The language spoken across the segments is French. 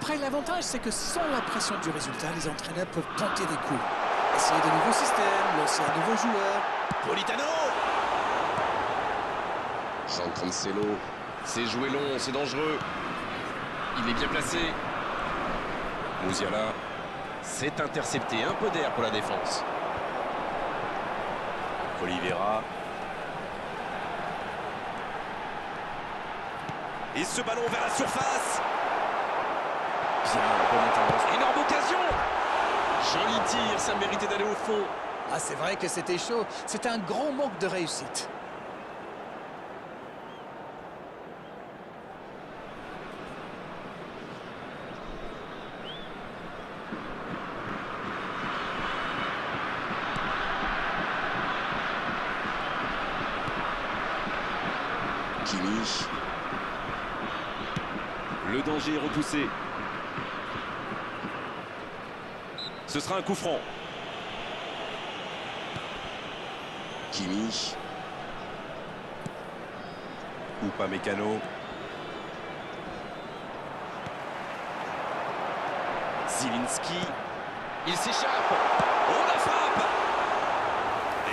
Après, l'avantage, c'est que sans la pression du résultat, les entraîneurs peuvent tenter des coups. Essayer de nouveaux systèmes, lancer un nouveau joueur. Politano! Jean Cancelo. C'est joué long, c'est dangereux. Il est bien placé. Musiala. C'est intercepté. Un peu d'air pour la défense. Oliveira. Et ce ballon vers la surface. Bien, bonne intervention. Énorme occasion. Joli tir, ça méritait d'aller au fond. Ah, c'est vrai que c'était chaud. C'est un grand manque de réussite. Kimi. Le danger est repoussé. Ce sera un coup franc. Kimi. Upamecano. Zielinski. Il s'échappe. Oh, la frappe!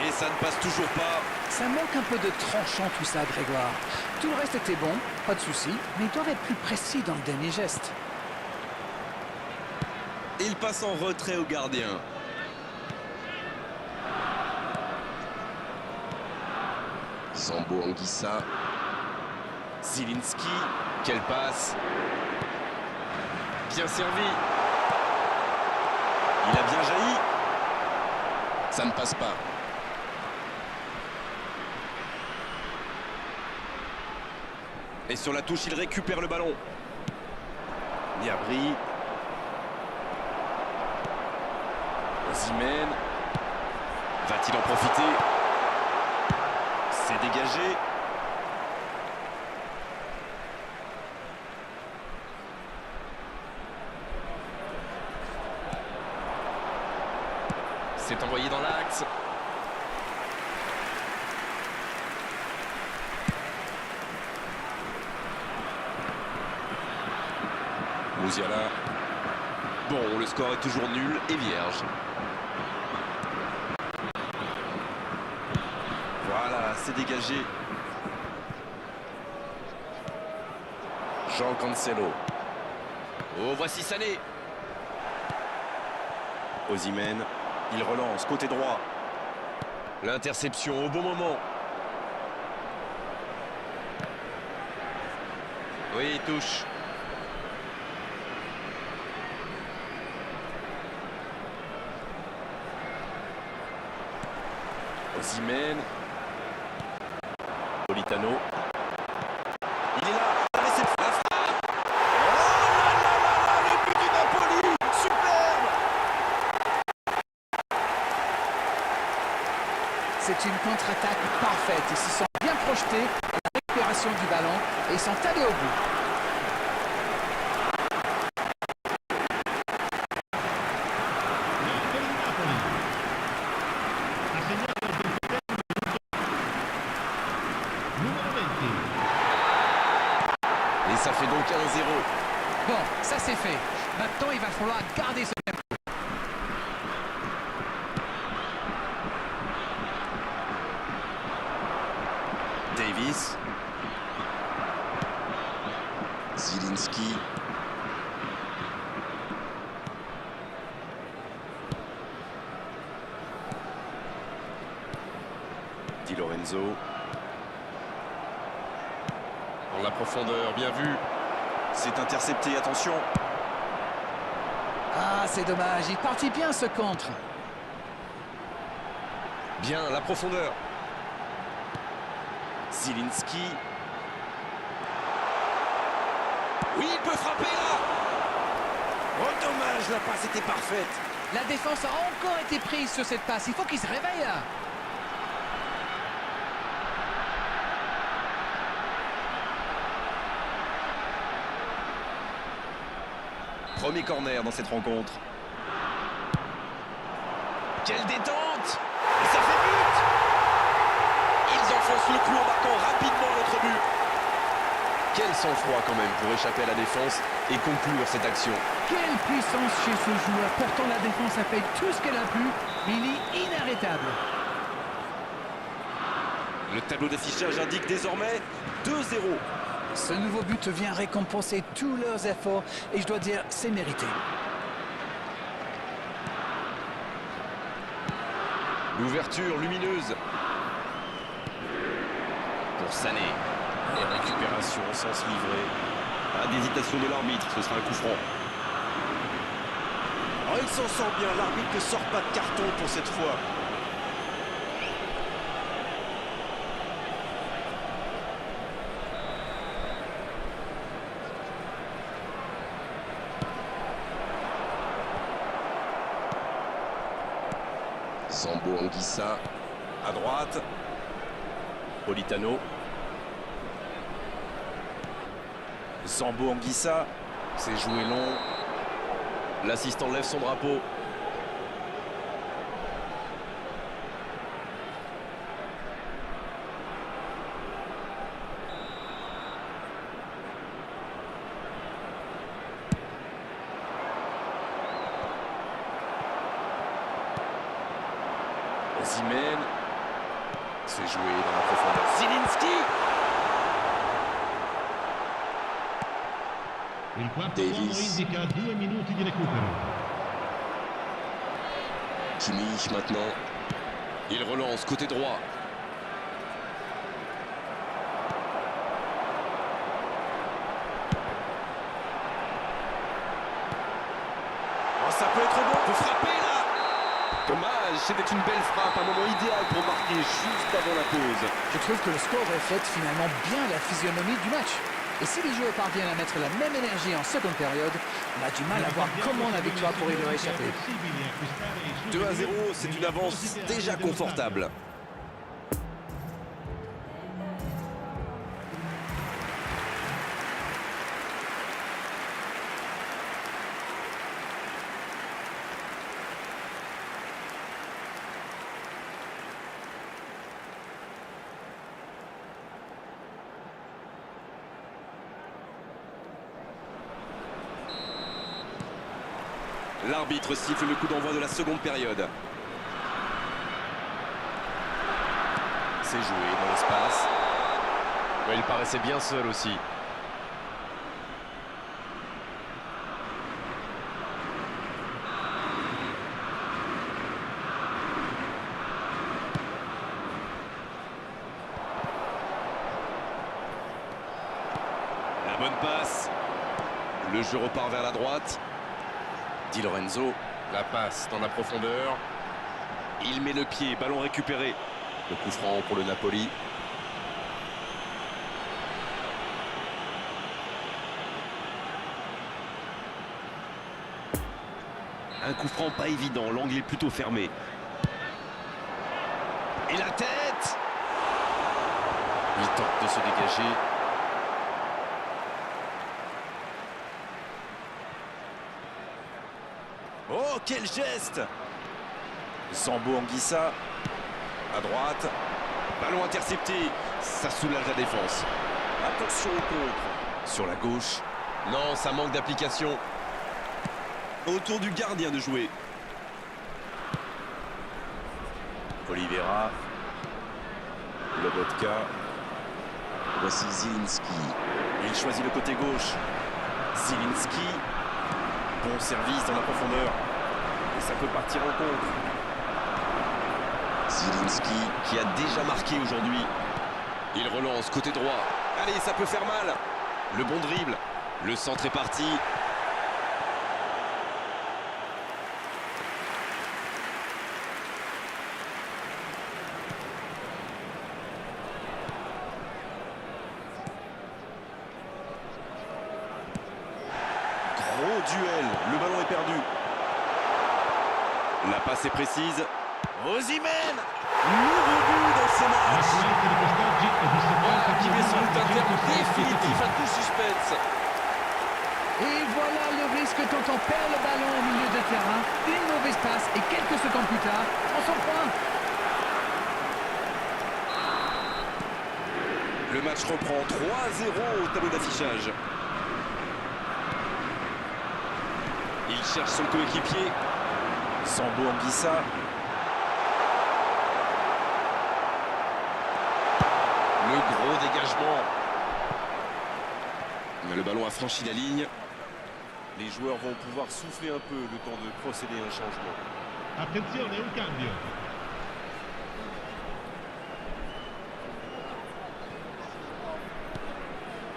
Et ça ne passe toujours pas. Ça manque un peu de tranchant tout ça, Grégoire. Tout le reste était bon, pas de souci, mais ils doivent être plus précis dans le dernier geste. Il passe en retrait au gardien. Zambo Anguissa. Zielinski. Quelle passe. Bien servi. Il a bien jailli. Ça ne passe pas. Et sur la touche, il récupère le ballon. Niabri. Osimhen. Va-t-il en profiter? C'est dégagé. C'est envoyé dans l'axe. Musiala. Bon, le score est toujours nul et vierge. Voilà, c'est dégagé. Jean Cancelo. Oh, voici Sané. Osimhen. Il relance, côté droit. L'interception au bon moment. Oui, il touche. Osimhen. Politano. Il est là. La réception. La frappe. Oh là là là là, le but du Napoli. Superbe. C'est une contre-attaque parfaite. Ils se sont bien projetés à la récupération du ballon et ils sont allés au bout. Et ça fait donc 1-0. Bon, ça c'est fait. Maintenant, il va falloir garder ce tempo. Davis. Zielinski. Di Lorenzo. Dans la profondeur, bien vu. C'est intercepté, attention. Ah, c'est dommage. Il partit bien ce contre. Bien, la profondeur. Zielinski. Oui, il peut frapper là. Oh, dommage, la passe était parfaite. La défense a encore été prise sur cette passe. Il faut qu'il se réveille là. Premier corner dans cette rencontre. Quelle détente! Et ça fait but! Ils enfoncent le clou en marquant rapidement l'autre but. Quel sang-froid quand même pour échapper à la défense et conclure cette action. Quelle puissance chez ce joueur. Pourtant, la défense a fait tout ce qu'elle a pu, mais il est inarrêtable. Le tableau d'affichage indique désormais 2-0. Ce nouveau but vient récompenser tous leurs efforts et je dois dire, c'est mérité. L'ouverture lumineuse. Pour Sané. Et récupération sans se livrer. Pas d'hésitation de l'arbitre, ce sera un coup franc. Oh, il s'en sort bien, l'arbitre ne sort pas de carton pour cette fois. Zambo Anguissa. À droite. Politano. Zambo Anguissa. C'est joué long. L'assistant lève son drapeau. Osimhen. C'est joué dans la profondeur. Zielinski. Il quarto uomo Davies. indica 2 minuti di recupero. Kimmich maintenant. Il relance côté droit. Oh, ça peut être bon, peut frapper là. Dommage, c'était une belle frappe, un moment idéal pour marquer juste avant la pause. Je trouve que le score reflète finalement bien la physionomie du match. Et si les joueurs parviennent à mettre la même énergie en seconde période, on a du mal à voir comment la victoire pourrait leur échapper. 2-0, c'est une avance déjà confortable. L'arbitre siffle le coup d'envoi de la seconde période. C'est joué dans l'espace. Ouais, il paraissait bien seul aussi. La bonne passe. Le jeu repart vers la droite. Di Lorenzo. La passe dans la profondeur. Il met le pied, ballon récupéré. Le coup franc pour le Napoli. Un coup franc pas évident, l'angle est plutôt fermé. Et la tête! Il tente de se dégager. Oh, quel geste! Zambo Anguissa. À droite. Ballon intercepté. Ça soulage la défense. Attention au contre. Sur la gauche. Non, ça manque d'application. Autour du gardien de jouer. Oliveira. Lobotka. Voici Zielinski. Il choisit le côté gauche. Zielinski. Bon service dans la profondeur. Et ça peut partir en contre. Zielinski qui a déjà marqué aujourd'hui. Il relance côté droit. Allez, ça peut faire mal. Le bon dribble. Le centre est parti. Gros duel. Le ballon est perdu. La passe est précise. Osimhen. Nouveau but dans ce match. L'affluenza di quest'oggi è di 70 Qui met sans doute un terme km/h. définitif à tout suspense. Et voilà le risque quand on perd le ballon au milieu de terrain. Une mauvaise passe et quelques secondes plus tard, on s'en prend. Le match reprend 3-0 au tableau d'affichage. Il cherche son coéquipier. Sambo Anguissa. Le gros dégagement. Mais le ballon a franchi la ligne. Les joueurs vont pouvoir souffler un peu le temps de procéder à un changement. Attenzione, un cambio.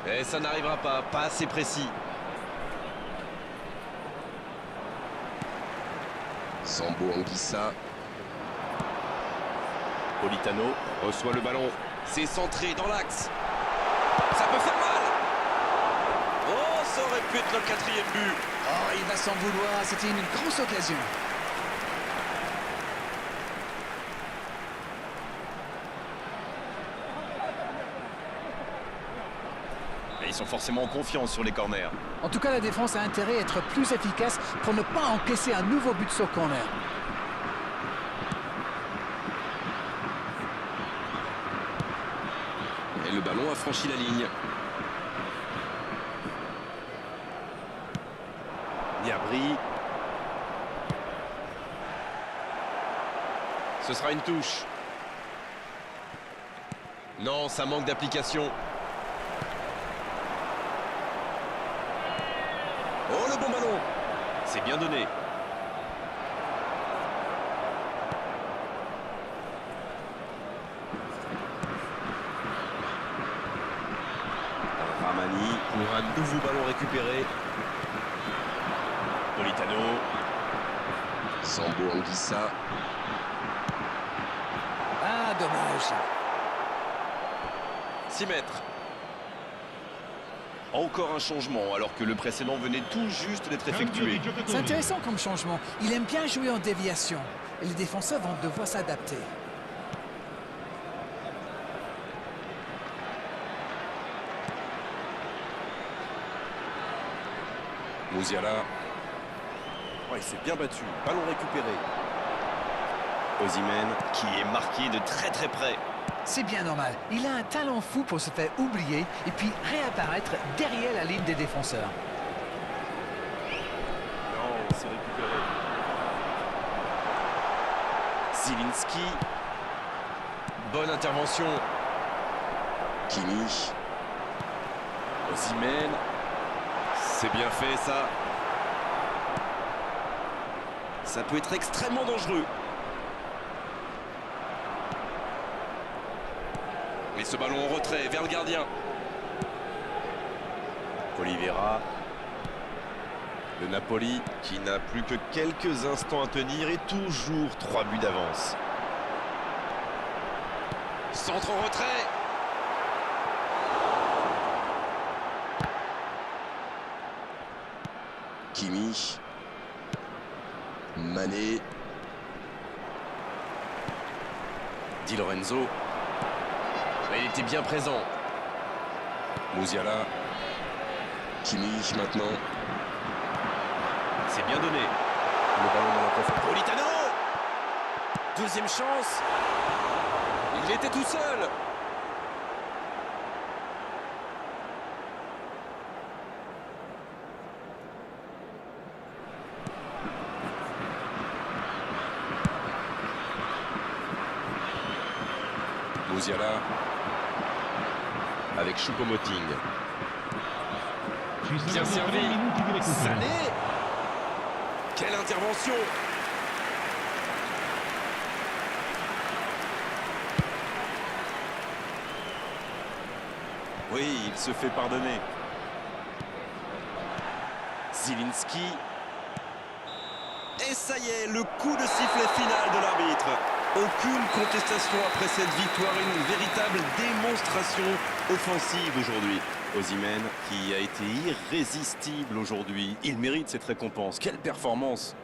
Et ça n'arrivera pas assez précis. Sambo Anguissa. Politano. Reçoit le ballon. C'est centré dans l'axe. Ça peut faire mal. Oh, ça aurait pu être le 4e but. Oh, il va s'en vouloir, c'était une grosse occasion. Et ils sont forcément en confiance sur les corners. En tout cas, la défense a intérêt à être plus efficace pour ne pas encaisser un nouveau but sur corner. Et le ballon a franchi la ligne. Niabri. Ce sera une touche. Non, ça manque d'application. Oh, le bon ballon. C'est bien donné. Ramani pour un nouveau ballon récupéré. Politano. Sambo Anguissa. Ah, dommage. 6 mètres. Encore un changement alors que le précédent venait tout juste d'être Cambio effectué. di giocatori. C'est intéressant comme changement. Il aime bien jouer en déviation. Et les défenseurs vont devoir s'adapter. Musiala. Ouais, il s'est bien battu. Ballon récupéré. Osimhen qui est marqué de très très près. C'est bien normal. Il a un talent fou pour se faire oublier et puis réapparaître derrière la ligne des défenseurs. Non, c'est récupéré. Zielinski. Bonne intervention. Kimi. Osimhen. C'est bien fait ça. Ça peut être extrêmement dangereux. Et ce ballon en retrait vers le gardien. Oliveira. Le Napoli qui n'a plus que quelques instants à tenir et toujours 3 buts d'avance. Centre en retrait. Kimi. Mané. Di Lorenzo. Il était bien présent. Musiala. Kimi maintenant. C'est bien donné. Le ballon dans la profondeur. Politano. Deuxième chance. Il était tout seul. Musiala. Avec Choupo-Moting. Ci Bien saranno 3 servi. minuti di recupero. Sané. Quelle intervention. Oui, il se fait pardonner. Zielinski. Et ça y est, le coup de sifflet final de l'arbitre. Aucune contestation après cette victoire, une véritable démonstration offensive aujourd'hui. Osimhen qui a été irrésistible aujourd'hui. Il mérite cette récompense. Quelle performance!